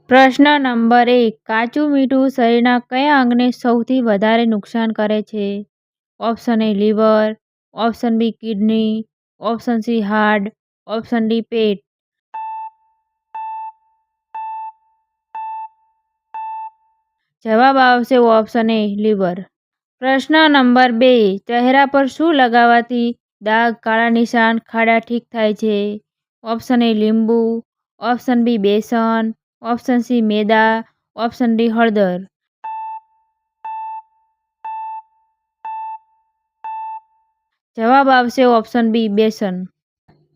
પ્રશ્ન નંબર 1. કાચું મીઠું શરીરના કયા અંગને સૌથી વધારે નુકસાન કરે છે? Option a liver, option b kidney, option c heart, option d પેટ. જવાબ આવશે ઓપ્શન એ લીવર. પ્રશ્ન નંબર 2. ચહેરા પર શું લગાવવાથી દાગ, કાળા નિશાન, ખાડા ઠીક થાય છે? ઓપ્શન એ લીંબુ, ઓપ્શન બી બેસન, option C Meda, option D હળદર. જવાબ આવશે ઓપ્શન બી બેસન.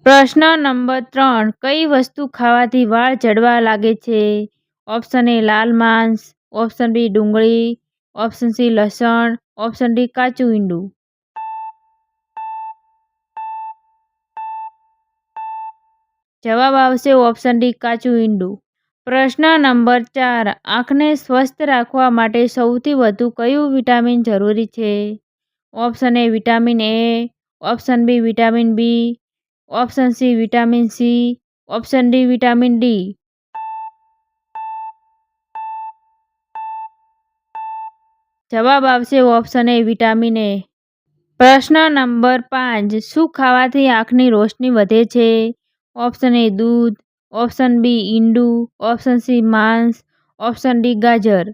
પ્રશ્ન નંબર 3. કઈ વસ્તુ ખાવાથી વાળ ઝડવા લાગે છે? ઓપ્શન એ લાલ માંસ, ઓપ્શન બી ડુંગળી, ઓપ્શન સી લસણ, ઓપ્શન ડી કાચું ઈંડું. જવાબ આવશે ઓપ્શન ડી કાચું ઈંડું. પ્રશ્ન નંબર 4. આંખને સ્વસ્થ રાખવા માટે સૌથી વધુ કયું વિટામિન જરૂરી છે? Option A vitamin A, option B vitamin B, option C vitamin C, option D vitamin D. જવાબ આવશે ઓપ્શન એ વિટામિન એ. પ્રશ્ન નંબર 5. શું ખાવાથી આંખની રોશની વધે છે? ઓપ્શન એ દૂધ, ઓપ્શન બી ઈંડું, ઓપ્શન સી માંસ, ઓપ્શન ડી ગાજર.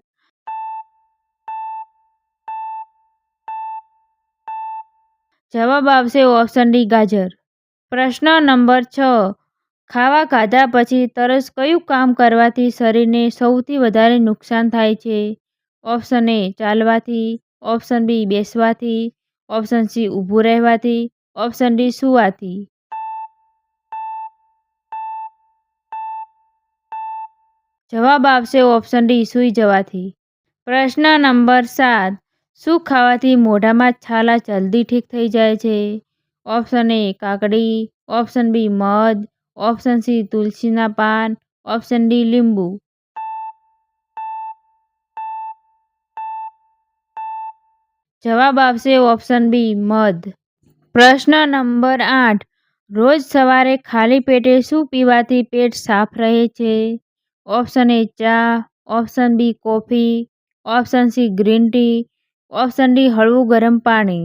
જવાબ આવશે ઓપ્શન ડી ગાજર. પ્રશ્ન નંબર 6. ખાવા ખાધા પછી તરત કયું કામ કરવાથી શરીરને સૌથી વધારે નુકસાન થાય છે? ઓપ્શન એ ચાલવાથી, ઓપ્શન બી બેસવાથી, ઓપ્શન સી ઊભું રહેવાથી, ઓપ્શન ડી સૂવાથી. જવાબ આવશે ઓપ્શન ડી સૂઈ જવાથી. પ્રશ્ન નંબર 7. શું ખાવાથી મોઢામાં છાલા જલ્દી ઠીક થઈ જાય છે? ઓપ્શન એ કાકડી, ઓપ્શન બી મધ, ઓપ્શન સી તુલસીના પાન, ઓપ્શન ડી લીંબુ. જવાબ આવશે ઓપ્શન બી મધ. પ્રશ્ન નંબર 8. રોજ સવારે ખાલી પેટે શું પીવાથી પેટ સાફ રહે છે? ઓપ્શન એ ચા, option B coffee, option C green tea, option D હળવું ગરમ પાણી.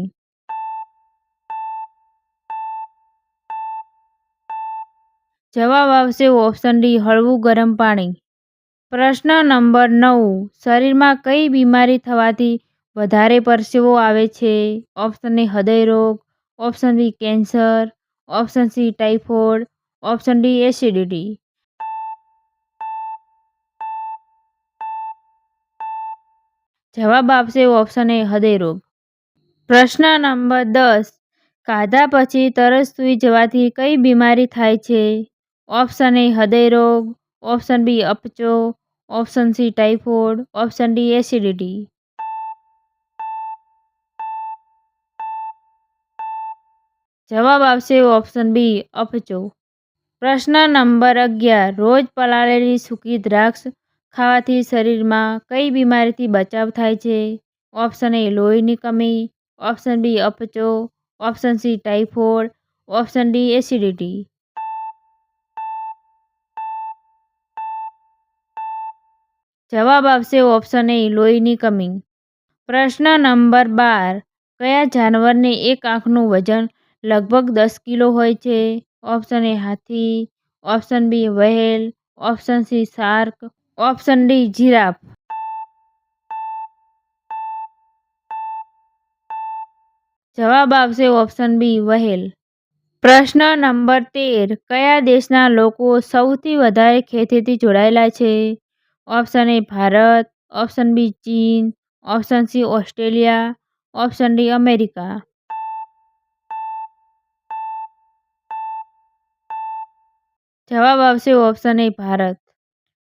જવાબ આવશે ઓપ્શન ડી હળવું ગરમ પાણી. પ્રશ્ન નંબર 9. શરીરમાં કઈ બીમારી થવાથી વધારે પરસેવો આવે છે? ઓપ્શન એ હૃદય રોગ, option B cancer, option C typhoid, option D acidity. જવાબ આવશે ઓપ્શન એ હૃદય રોગ. પ્રશ્ન નંબર 10. ખાધા પછી તરત સૂઈ જવાથી કઈ બીમારી થાય છે? ઓપ્શન એ હૃદય રોગ, ઓપ્શન બી અપચો, option C typhoid, option D acidity. જવાબ આવશે ઓપ્શન બી અપચો. પ્રશ્ન નંબર 11. રોજ પલાળેલી સૂકી દ્રાક્ષ ખાવાથી શરીરમાં કઈ બીમારીથી બચાવ થાય છે? ઓપ્શન એ લોહીની કમી, ઓપ્શન બી અપચો, option C typhoid, option D acidity. જવાબ આવશે ઓપ્શન એ લોહીની કમી. પ્રશ્ન નંબર 12. કયા જાનવરની એક આંખનું વજન લગભગ 10 કિલો હોય છે? ઓપ્શન એ હાથી, option b whale, option c shark, option d giraffe. જવાબ આવશે ઓપ્શન બી વ્હેલ. પ્રશ્ન નંબર 13. કયા દેશના લોકો સૌથી વધારે ખેતીથી જોડાયેલા છે? Option a Bharat, option b ચીન, option c Australia, option d America. જવાબ આવશે ઓપ્શન એ ભારત.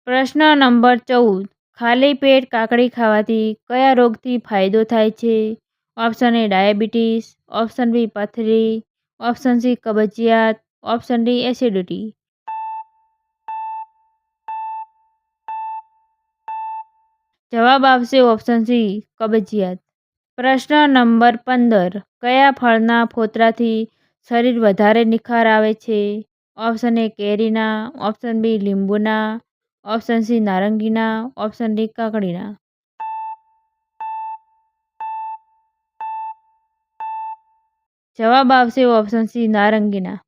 પ્રશ્ન નંબર 14. ખાલી પેટ કાકડી ખાવાથી કયા રોગથી ફાયદો થાય છે? Option a diabetes, option b પથરી, ઓપ્શન સી કબજિયાત, ઓપ્શન ડી એસિડિટી. જવાબ આવશે ઓપ્શન સી કબજિયાત. પ્રશ્ન નંબર 15. કયા ફળના ફોતરાથી શરીર વધારે નિખાર આવે છે? ઓપ્શન એ કેરીના, ઓપ્શન બી લીંબુના, ઓપ્શન સી નારંગીના, ઓપ્શન ડી કાકડીના. જવાબ આવશે ઓપ્શન સી નારંગીના.